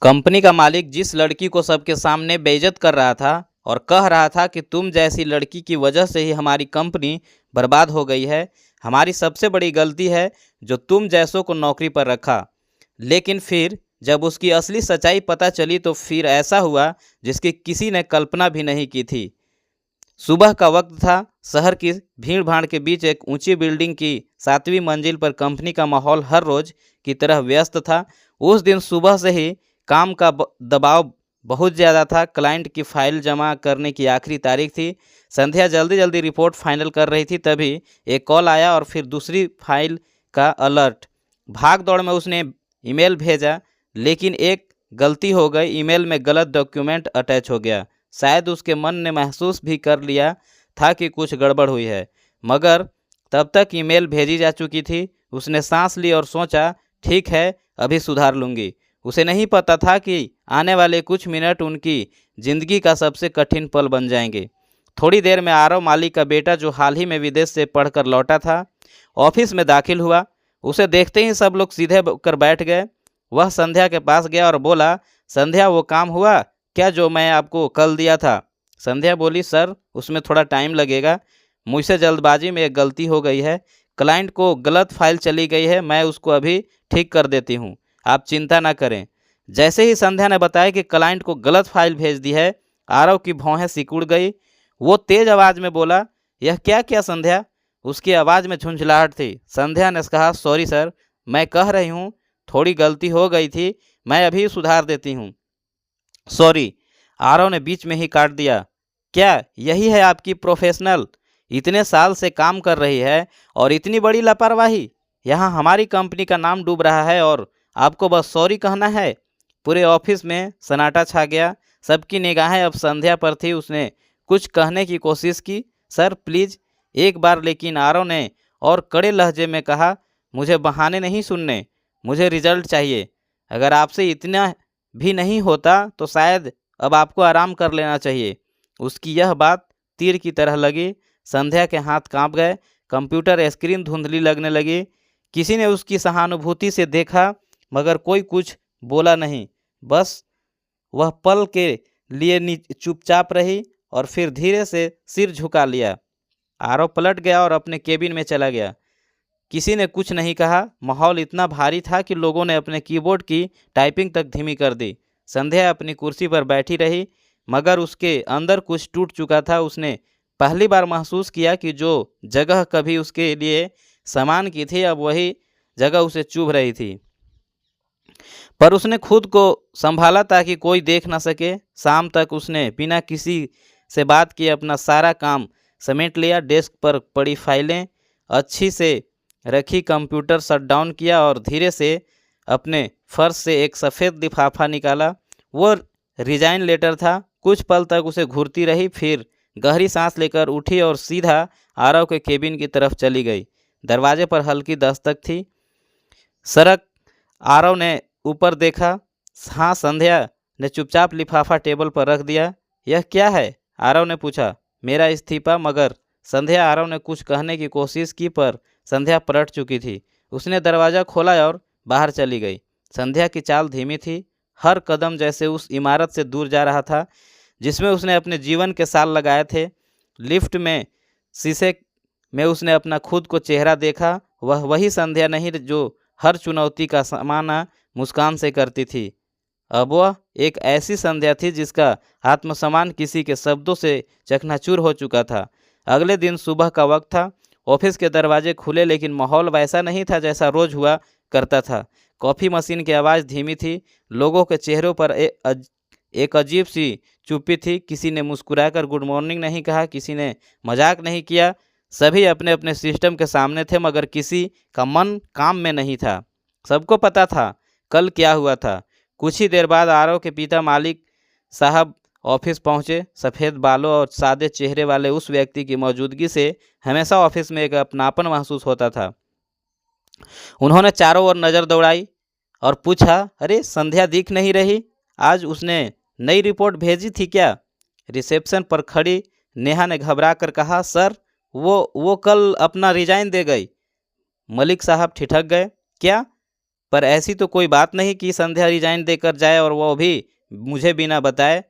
Company का मालिक जिस लड़की को सबके सामने बेइज्जत कर रहा था और कह रहा था कि तुम जैसी लड़की की वजह से ही हमारी कंपनी बर्बाद हो गई है, हमारी सबसे बड़ी गलती है जो तुम जैसों को नौकरी पर रखा। लेकिन फिर जब उसकी असली सच्चाई पता चली तो फिर ऐसा हुआ जिसकी किसी ने कल्पना भी नहीं की थी। सुबह का वक्त था। शहर की भीड़ भाड़ के बीच एक ऊंची बिल्डिंग की 7वीं मंजिल पर कंपनी का माहौल हर रोज की तरह व्यस्त था। उस दिन सुबह से ही काम का दबाव बहुत ज़्यादा था। क्लाइंट की फाइल जमा करने की आखिरी तारीख थी। संध्या जल्दी जल्दी रिपोर्ट फाइनल कर रही थी, तभी एक कॉल आया और फिर दूसरी फाइल का अलर्ट। भाग दौड़ में उसने ईमेल भेजा, लेकिन एक गलती हो गई। ईमेल में गलत डॉक्यूमेंट अटैच हो गया। शायद उसके मन ने महसूस भी कर लिया था कि कुछ गड़बड़ हुई है, मगर तब तक ईमेल भेजी जा चुकी थी। उसने सांस ली और सोचा, ठीक है, अभी सुधार लूँगी। उसे नहीं पता था कि आने वाले कुछ मिनट उनकी ज़िंदगी का सबसे कठिन पल बन जाएंगे। थोड़ी देर में आरव मालिक का बेटा, जो हाल ही में विदेश से पढ़कर लौटा था, ऑफिस में दाखिल हुआ। उसे देखते ही सब लोग सीधे होकर बैठ गए। वह संध्या के पास गया और बोला, संध्या, वो काम हुआ क्या जो मैं आपको कल दिया था? संध्या बोली, सर, उसमें थोड़ा टाइम लगेगा। मुझसे जल्दबाजी में एक गलती हो गई है। क्लाइंट को गलत फाइल चली गई है, मैं उसको अभी ठीक कर देती हूँ, आप चिंता ना करें। जैसे ही संध्या ने बताया कि क्लाइंट को गलत फाइल भेज दी है, आरव की भौहें सिकुड़ गई। वो तेज आवाज़ में बोला, यह क्या क्या संध्या? उसकी आवाज़ में झुंझलाहट थी। संध्या ने कहा, सॉरी सर, मैं कह रही हूँ थोड़ी गलती हो गई थी, मैं अभी सुधार देती हूँ। सॉरी, आरव ने बीच में ही काट दिया। क्या यही है आपकी प्रोफेशनल? इतने साल से काम कर रही है और इतनी बड़ी लापरवाही? यहाँ हमारी कंपनी का नाम डूब रहा है और आपको बस सॉरी कहना है? पूरे ऑफिस में सन्नाटा छा गया। सबकी निगाहें अब संध्या पर थी। उसने कुछ कहने की कोशिश की, सर प्लीज़ एक बार, लेकिन आरव ने और कड़े लहजे में कहा, मुझे बहाने नहीं सुनने, मुझे रिजल्ट चाहिए। अगर आपसे इतना भी नहीं होता तो शायद अब आपको आराम कर लेना चाहिए। उसकी यह बात तीर की तरह लगी। संध्या के हाथ कांप गए। कंप्यूटर स्क्रीन धुंधली लगने लगी। किसी ने उसकी सहानुभूति से देखा, मगर कोई कुछ बोला नहीं। बस वह पल के लिए चुपचाप रही और फिर धीरे से सिर झुका लिया। आरव पलट गया और अपने केबिन में चला गया। किसी ने कुछ नहीं कहा। माहौल इतना भारी था कि लोगों ने अपने कीबोर्ड की टाइपिंग तक धीमी कर दी। संध्या अपनी कुर्सी पर बैठी रही, मगर उसके अंदर कुछ टूट चुका था। उसने पहली बार महसूस किया कि जो जगह कभी उसके लिए समान की थी, अब वही जगह उसे चुभ रही थी। पर उसने खुद को संभाला ताकि कोई देख न सके। शाम तक उसने बिना किसी से बात किए अपना सारा काम समेट लिया। डेस्क पर पड़ी फाइलें अच्छी से रखी, कंप्यूटर शट डाउन किया और धीरे से अपने फर्श से एक सफ़ेद लिफाफा निकाला। वो रिजाइन लेटर था। कुछ पल तक उसे घूरती रही, फिर गहरी सांस लेकर उठी और सीधा आरव के केबिन की तरफ चली गई। दरवाजे पर हल्की दस्तक थी। सरक आरव ने ऊपर देखा। हाँ, संध्या ने चुपचाप लिफाफा टेबल पर रख दिया। यह क्या है? आरव ने पूछा। मेरा इस्तीफा। मगर संध्या आरव ने कुछ कहने की कोशिश की, पर संध्या पलट चुकी थी। उसने दरवाज़ा खोला और बाहर चली गई। संध्या की चाल धीमी थी। हर कदम जैसे उस इमारत से दूर जा रहा था जिसमें उसने अपने जीवन के साल लगाए थे। लिफ्ट में शीशे में उसने अपना खुद को चेहरा देखा। वह वही संध्या नहीं जो हर चुनौती का सामना मुस्कान से करती थी। अब वह एक ऐसी संध्या थी जिसका आत्मसम्मान किसी के शब्दों से चकनाचूर हो चुका था। अगले दिन सुबह का वक्त था। ऑफिस के दरवाजे खुले, लेकिन माहौल वैसा नहीं था जैसा रोज हुआ करता था। कॉफ़ी मशीन की आवाज़ धीमी थी। लोगों के चेहरों पर एक अजीब सी चुप्पी थी। किसी ने मुस्कुराकर गुड मॉर्निंग नहीं कहा, किसी ने मजाक नहीं किया। सभी अपने अपने सिस्टम के सामने थे, मगर किसी का मन काम में नहीं था। सबको पता था कल क्या हुआ था। कुछ ही देर बाद आरव के पिता मालिक साहब ऑफिस पहुंचे। सफ़ेद बालों और सादे चेहरे वाले उस व्यक्ति की मौजूदगी से हमेशा ऑफिस में एक अपनापन महसूस होता था। उन्होंने चारों ओर नज़र दौड़ाई और पूछा, अरे संध्या दिख नहीं रही? आज उसने नई रिपोर्ट भेजी थी क्या? रिसेप्शन पर खड़ी नेहा ने घबरा कर कहा, सर वो कल अपना रिजाइन दे गई। मलिक साहब ठिठक गए। क्या? पर ऐसी तो कोई बात नहीं कि संध्या रिजाइन देकर जाए और वो भी मुझे बिना बताए।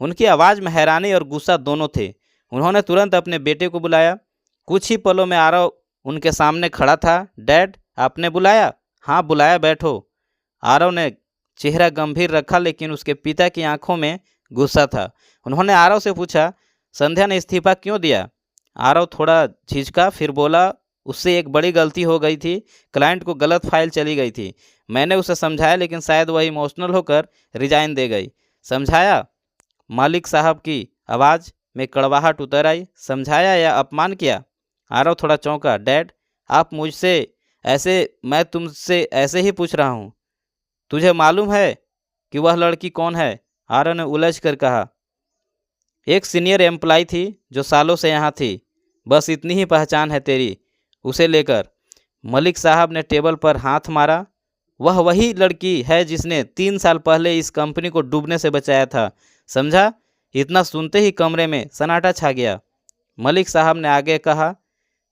उनकी आवाज़ में हैरानी और गुस्सा दोनों थे। उन्होंने तुरंत अपने बेटे को बुलाया। कुछ ही पलों में आरव उनके सामने खड़ा था। डैड, आपने बुलाया? हाँ बुलाया, बैठो। आरव ने चेहरा गंभीर रखा, लेकिन उसके पिता की आंखों में गुस्सा था। उन्होंने आरव से पूछा, संध्या ने इस्तीफा क्यों दिया? आरव थोड़ा झिझका, फिर बोला, उससे एक बड़ी गलती हो गई थी। क्लाइंट को गलत फाइल चली गई थी। मैंने उसे समझाया, लेकिन शायद वह इमोशनल होकर रिजाइन दे गई। समझाया? मालिक साहब की आवाज़ में कड़वाहट उतर आई। समझाया या अपमान किया? आरव थोड़ा चौंका। डैड, आप मुझसे ऐसे, मैं तुमसे ऐसे ही पूछ रहा हूँ। तुझे मालूम है कि वह लड़की कौन है? आरव ने उलझ कर कहा। एक सीनियर एम्प्लॉय थी जो सालों से यहाँ थी। बस इतनी ही पहचान है तेरी उसे लेकर। मलिक साहब ने टेबल पर हाथ मारा। वह वही लड़की है जिसने 3 साल पहले इस कंपनी को डूबने से बचाया था, समझा? इतना सुनते ही कमरे में सन्नाटा छा गया। मलिक साहब ने आगे कहा,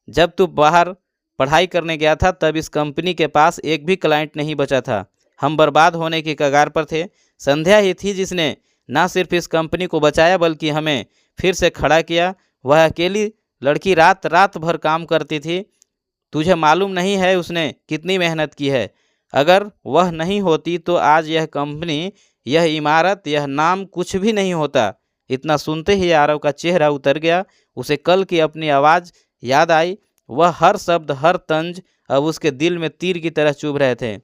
जब तू बाहर पढ़ाई करने गया था तब इस कंपनी के पास एक भी क्लाइंट नहीं बचा था। हम बर्बाद होने की कगार पर थे। संध्या ही थी जिसने ना सिर्फ इस कंपनी को बचाया बल्कि हमें फिर से खड़ा किया। वह अकेली लड़की रात रात भर काम करती थी। तुझे मालूम नहीं है उसने कितनी मेहनत की है। अगर वह नहीं होती तो आज यह कंपनी, यह इमारत, यह नाम कुछ भी नहीं होता। इतना सुनते ही आरव का चेहरा उतर गया। उसे कल की अपनी आवाज़ याद आई। वह हर शब्द, हर तंज अब उसके दिल में तीर की तरह चुभ रहे थे।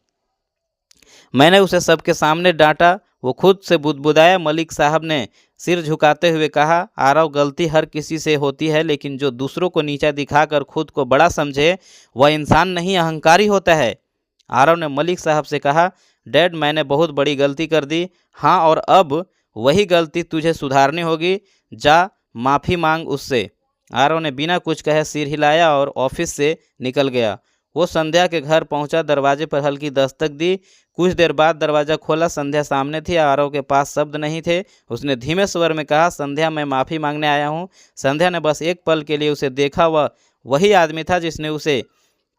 मैंने उसे सबके सामने डांटा, वो खुद से बुदबुदाया। मलिक साहब ने सिर झुकाते हुए कहा, आरव, गलती हर किसी से होती है, लेकिन जो दूसरों को नीचा दिखाकर खुद को बड़ा समझे वह इंसान नहीं, अहंकारी होता है। आरव ने मलिक साहब से कहा, डैड, मैंने बहुत बड़ी गलती कर दी। हाँ, और अब वही गलती तुझे सुधारनी होगी। जा माफ़ी मांग उससे। आरव ने बिना कुछ कहे सिर हिलाया और ऑफिस से निकल गया। वो संध्या के घर पहुंचा। दरवाजे पर हल्की दस्तक दी। कुछ देर बाद दरवाज़ा खोला। संध्या सामने थी। आरव के पास शब्द नहीं थे। उसने धीमे स्वर में कहा, संध्या, मैं माफ़ी मांगने आया हूँ। संध्या ने बस एक पल के लिए उसे देखा। वह वही आदमी था जिसने उसे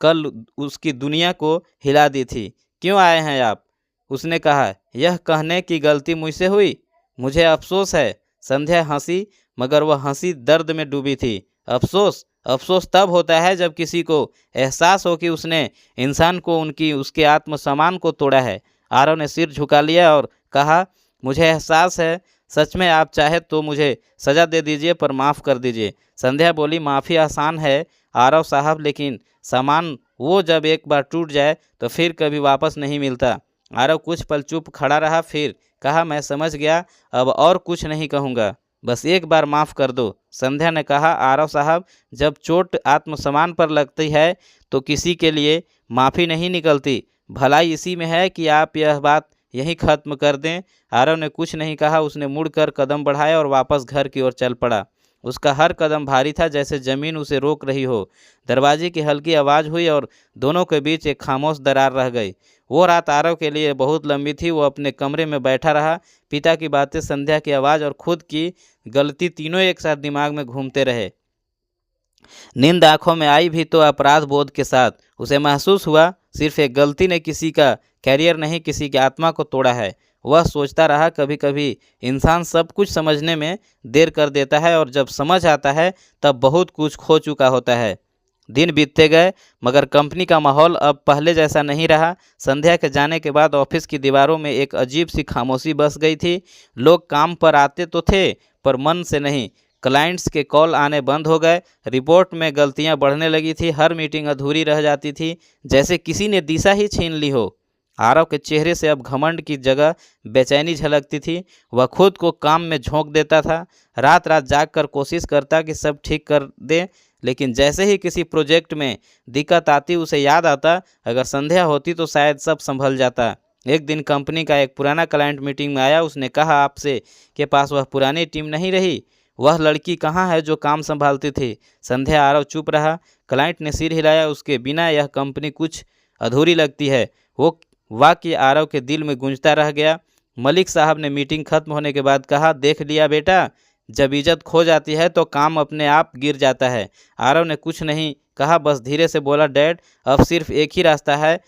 कल उसकी दुनिया को हिला दी थी। क्यों आए हैं आप? उसने कहा। यह कहने की गलती मुझसे हुई, मुझे अफसोस है। संध्या हंसी, मगर वह हंसी दर्द में डूबी थी। अफसोस? अफसोस तब होता है जब किसी को एहसास हो कि उसने इंसान को, उसके आत्मसम्मान को तोड़ा है। आरव ने सिर झुका लिया और कहा, मुझे एहसास है। सच में आप चाहे तो मुझे सज़ा दे दीजिए, पर माफ़ कर दीजिए। संध्या बोली, माफ़ी आसान है आरव साहब, लेकिन सामान वो जब एक बार टूट जाए तो फिर कभी वापस नहीं मिलता। आरव कुछ पल चुप खड़ा रहा, फिर कहा, मैं समझ गया, अब और कुछ नहीं कहूँगा, बस एक बार माफ़ कर दो। संध्या ने कहा, आरव साहब, जब चोट आत्मसम्मान पर लगती है तो किसी के लिए माफ़ी नहीं निकलती। भलाई इसी में है कि आप यह बात यहीं ख़त्म कर दें। आरव ने कुछ नहीं कहा। उसने मुड़कर कदम बढ़ाया और वापस घर की ओर चल पड़ा। उसका हर कदम भारी था, जैसे ज़मीन उसे रोक रही हो। दरवाजे की हल्की आवाज़ हुई और दोनों के बीच एक खामोश दरार रह गई। वो रात आरव के लिए बहुत लंबी थी। वो अपने कमरे में बैठा रहा। पिता की बातें, संध्या की आवाज़ और खुद की गलती तीनों एक साथ दिमाग में घूमते रहे। नींद आंखों में आई भी तो अपराध बोध के साथ। उसे महसूस हुआ सिर्फ एक गलती ने किसी का कैरियर नहीं, किसी की आत्मा को तोड़ा है। वह सोचता रहा, कभी कभी इंसान सब कुछ समझने में देर कर देता है और जब समझ आता है तब बहुत कुछ खो चुका होता है। दिन बीतते गए, मगर कंपनी का माहौल अब पहले जैसा नहीं रहा। संध्या के जाने के बाद ऑफिस की दीवारों में एक अजीब सी खामोशी बस गई थी। लोग काम पर आते तो थे, पर मन से नहीं। क्लाइंट्स के कॉल आने बंद हो गए। रिपोर्ट में गलतियां बढ़ने लगी थी। हर मीटिंग अधूरी रह जाती थी, जैसे किसी ने दिशा ही छीन ली हो। आरव के चेहरे से अब घमंड की जगह बेचैनी झलकती थी। वह खुद को काम में झोंक देता था। रात रात जागकर कोशिश करता कि सब ठीक कर दे, लेकिन जैसे ही किसी प्रोजेक्ट में दिक्कत आती उसे याद आता, अगर संध्या होती तो शायद सब संभल जाता। एक दिन कंपनी का एक पुराना क्लाइंट मीटिंग में आया। उसने कहा, आपसे के पास वह पुरानी टीम नहीं रही? वह लड़की कहाँ है जो काम संभालती थी? संध्या। आरव चुप रहा। क्लाइंट ने सिर हिलाया। उसके बिना यह कंपनी कुछ अधूरी लगती है। वो वाक्य आरव के दिल में गूंजता रह गया। मलिक साहब ने मीटिंग खत्म होने के बाद कहा, देख लिया बेटा, जब इज्जत खो जाती है तो काम अपने आप गिर जाता है। आरव ने कुछ नहीं कहा, बस धीरे से बोला, डैड, अब सिर्फ एक ही रास्ता है,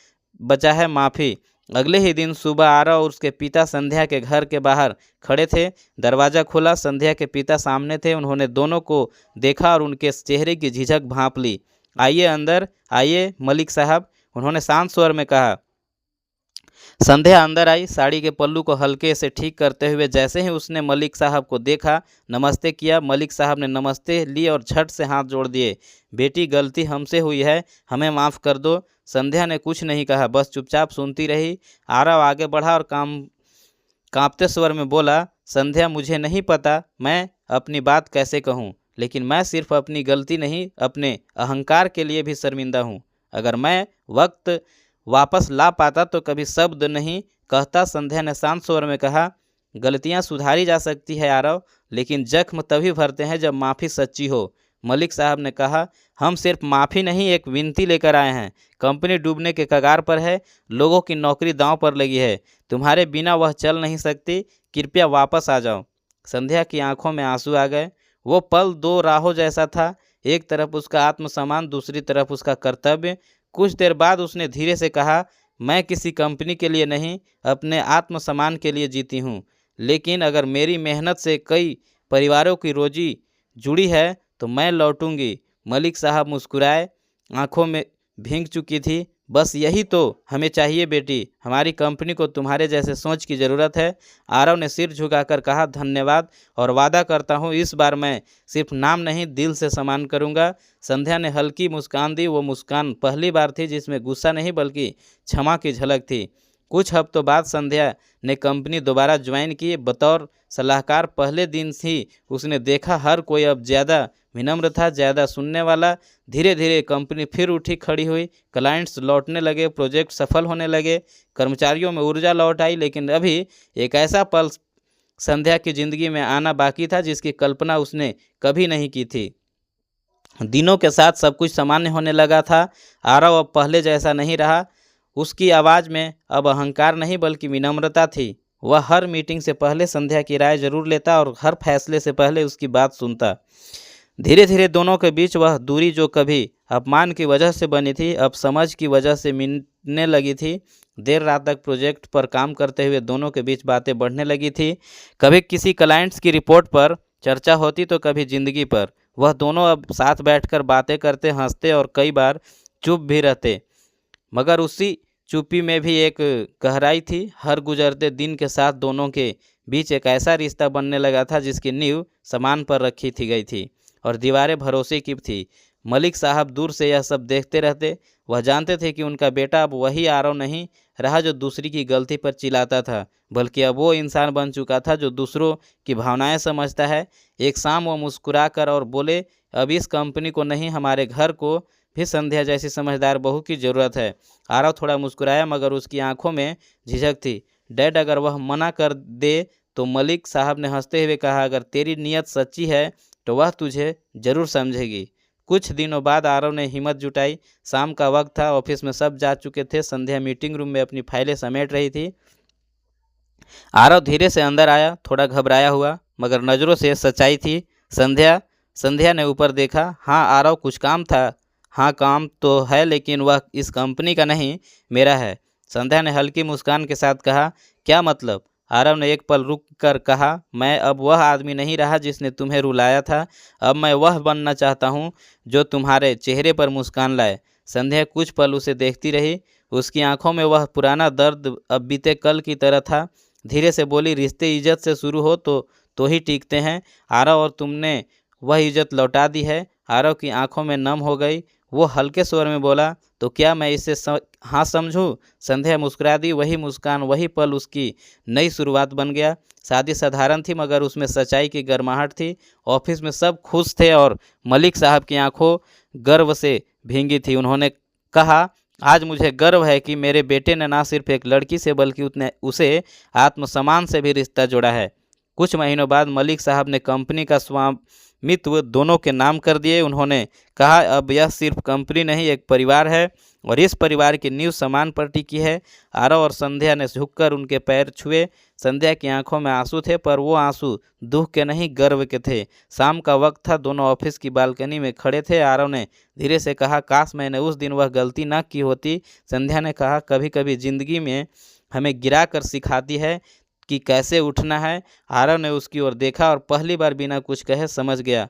बचा है माफ़ी। अगले ही दिन सुबह आरव और उसके पिता संध्या के घर के बाहर खड़े थे। दरवाज़ा खुला, संध्या के पिता सामने थे। उन्होंने दोनों को देखा और उनके चेहरे की झिझक भांप ली। आइए अंदर आइए मलिक साहब, उन्होंने शांत स्वर में कहा। संध्या अंदर आई, साड़ी के पल्लू को हल्के से ठीक करते हुए। जैसे ही उसने मलिक साहब को देखा, नमस्ते किया। मलिक साहब ने नमस्ते ली और झट से हाथ जोड़ दिए। बेटी, गलती हमसे हुई है, हमें माफ़ कर दो। संध्या ने कुछ नहीं कहा, बस चुपचाप सुनती रही। आरव आगे बढ़ा और कांपते स्वर में बोला, संध्या, मुझे नहीं पता मैं अपनी बात कैसे कहूँ, लेकिन मैं सिर्फ अपनी गलती नहीं, अपने अहंकार के लिए भी शर्मिंदा हूँ। अगर मैं वक्त वापस ला पाता तो कभी शब्द नहीं कहता। संध्या ने शांत स्वर में कहा, गलतियां सुधारी जा सकती है आरव, लेकिन जख्म तभी भरते हैं जब माफ़ी सच्ची हो। मलिक साहब ने कहा, हम सिर्फ माफ़ी नहीं, एक विनती लेकर आए हैं। कंपनी डूबने के कगार पर है, लोगों की नौकरी दांव पर लगी है, तुम्हारे बिना वह चल नहीं सकती, कृपया वापस आ जाओ। संध्या की आंखों में आंसू आ गए। वो पल दो राहों जैसा था, एक तरफ उसका आत्मसम्मान, दूसरी तरफ उसका कर्तव्य। कुछ देर बाद उसने धीरे से कहा, मैं किसी कंपनी के लिए नहीं, अपने आत्मसम्मान के लिए जीती हूँ। लेकिन अगर मेरी मेहनत से कई परिवारों की रोजी जुड़ी है तो मैं लौटूंगी। मलिक साहब मुस्कुराए, आंखों में भींग चुकी थी। बस यही तो हमें चाहिए बेटी, हमारी कंपनी को तुम्हारे जैसे सोच की ज़रूरत है। आरव ने सिर झुकाकर कहा, धन्यवाद, और वादा करता हूँ इस बार मैं सिर्फ नाम नहीं, दिल से सम्मान करूँगा। संध्या ने हल्की मुस्कान दी। वो मुस्कान पहली बार थी जिसमें गुस्सा नहीं बल्कि क्षमा की झलक थी। कुछ हफ्तों बाद संध्या ने कंपनी दोबारा ज्वाइन की बतौर सलाहकार। पहले दिन ही उसने देखा हर कोई अब ज़्यादा विनम्र था, ज़्यादा सुनने वाला। धीरे धीरे कंपनी फिर उठी खड़ी हुई, क्लाइंट्स लौटने लगे, प्रोजेक्ट सफल होने लगे, कर्मचारियों में ऊर्जा लौट आई। लेकिन अभी एक ऐसा पल संध्या की जिंदगी में आना बाकी था जिसकी कल्पना उसने कभी नहीं की थी। दिनों के साथ सब कुछ सामान्य होने लगा था। आरव अब पहले जैसा नहीं रहा। उसकी आवाज़ में अब अहंकार नहीं बल्कि विनम्रता थी। वह हर मीटिंग से पहले संध्या की राय जरूर लेता और हर फैसले से पहले उसकी बात सुनता। धीरे धीरे दोनों के बीच वह दूरी जो कभी अपमान की वजह से बनी थी, अब समझ की वजह से मिटने लगी थी। देर रात तक प्रोजेक्ट पर काम करते हुए दोनों के बीच बातें बढ़ने लगी थी। कभी किसी क्लाइंट्स की रिपोर्ट पर चर्चा होती तो कभी जिंदगी पर। वह दोनों अब साथ बैठकर बातें करते, हंसते और कई बार चुप भी रहते, मगर उसी चुप्पी में भी एक गहराई थी। हर गुजरते दिन के साथ दोनों के बीच एक ऐसा रिश्ता बनने लगा था जिसकी नींव सामान पर रखी थी गई थी और दीवारें भरोसे की थी। मलिक साहब दूर से यह सब देखते रहते। वह जानते थे कि उनका बेटा अब वही आरव नहीं रहा जो दूसरी की गलती पर चिल्लाता था, बल्कि अब वो इंसान बन चुका था जो दूसरों की भावनाएं समझता है। एक शाम वो मुस्कुरा कर और बोले, अब इस कंपनी को नहीं, हमारे घर को भी संध्या जैसी समझदार बहू की ज़रूरत है। आरव थोड़ा मुस्कुराया, मगर उसकी आंखों में झिझक थी। डैड, अगर वह मना कर दे तो? मलिक साहब ने हंसते हुए कहा, अगर तेरी नीयत सच्ची है तो वह तुझे जरूर समझेगी। कुछ दिनों बाद आरव ने हिम्मत जुटाई। शाम का वक्त था, ऑफिस में सब जा चुके थे। संध्या मीटिंग रूम में अपनी फाइलें समेट रही थी। आरव धीरे से अंदर आया, थोड़ा घबराया हुआ, मगर नज़रों से सच्चाई थी। संध्या संध्या ने ऊपर देखा। हाँ आरव, कुछ काम था? हाँ काम तो है, लेकिन वह इस कंपनी का नहीं, मेरा है। संध्या ने हल्की मुस्कान के साथ कहा, क्या मतलब? आरव ने एक पल रुक कर कहा, मैं अब वह आदमी नहीं रहा जिसने तुम्हें रुलाया था। अब मैं वह बनना चाहता हूँ जो तुम्हारे चेहरे पर मुस्कान लाए। संध्या कुछ पल उसे देखती रही। उसकी आंखों में वह पुराना दर्द अब बीते कल की तरह था। धीरे से बोली, रिश्ते इज्जत से शुरू हो तो ही टीकते हैं आरव, और तुमने वह इज्जत लौटा दी है। आरव की आंखों में नम हो गई। वो हल्के स्वर में बोला, तो क्या मैं इसे हाँ समझूं? संध्या मुस्कुरा दी। वही मुस्कान, वही पल उसकी नई शुरुआत बन गया। शादी साधारण थी मगर उसमें सच्चाई की गर्माहट थी। ऑफिस में सब खुश थे और मलिक साहब की आंखों गर्व से भींगी थी। उन्होंने कहा, आज मुझे गर्व है कि मेरे बेटे ने ना सिर्फ एक लड़की से बल्कि उसे आत्मसम्मान से भी रिश्ता जोड़ा है। कुछ महीनों बाद मलिक साहब ने कंपनी का स्वामित्व दोनों के नाम कर दिए। उन्होंने कहा, अब यह सिर्फ कंपनी नहीं, एक परिवार है और इस परिवार की नींव सम्मान पर टिकी है। आरव और संध्या ने झुककर उनके पैर छुए। संध्या की आंखों में आंसू थे, पर वो आंसू दुख के नहीं गर्व के थे। शाम का वक्त था, दोनों ऑफिस की बालकनी में खड़े थे। आरव ने धीरे से कहा, काश मैंने उस दिन वह गलती ना की होती। संध्या ने कहा, कभी कभी जिंदगी में हमें गिरा कर सिखाती है कि कैसे उठना है। आरव ने उसकी ओर देखा और पहली बार बिना कुछ कहे समझ गया।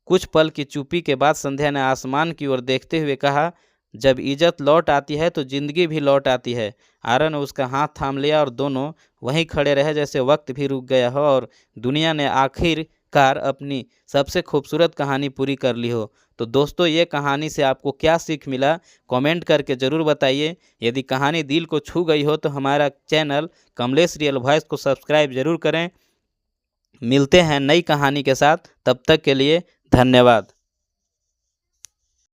कुछ पल की चुप्पी के बाद संध्या ने आसमान की ओर देखते हुए कहा, जब इज्जत लौट आती है तो जिंदगी भी लौट आती है। आरव ने उसका हाथ थाम लिया और दोनों वहीं खड़े रहे, जैसे वक्त भी रुक गया हो और दुनिया ने आखिरकार अपनी सबसे खूबसूरत कहानी पूरी कर ली हो। तो दोस्तों, ये कहानी से आपको क्या सीख मिला, कमेंट करके ज़रूर बताइए। यदि कहानी दिल को छू गई हो तो हमारा चैनल कमलेश रियल वॉइस को सब्सक्राइब जरूर करें। मिलते हैं नई कहानी के साथ, तब तक के लिए धन्यवाद।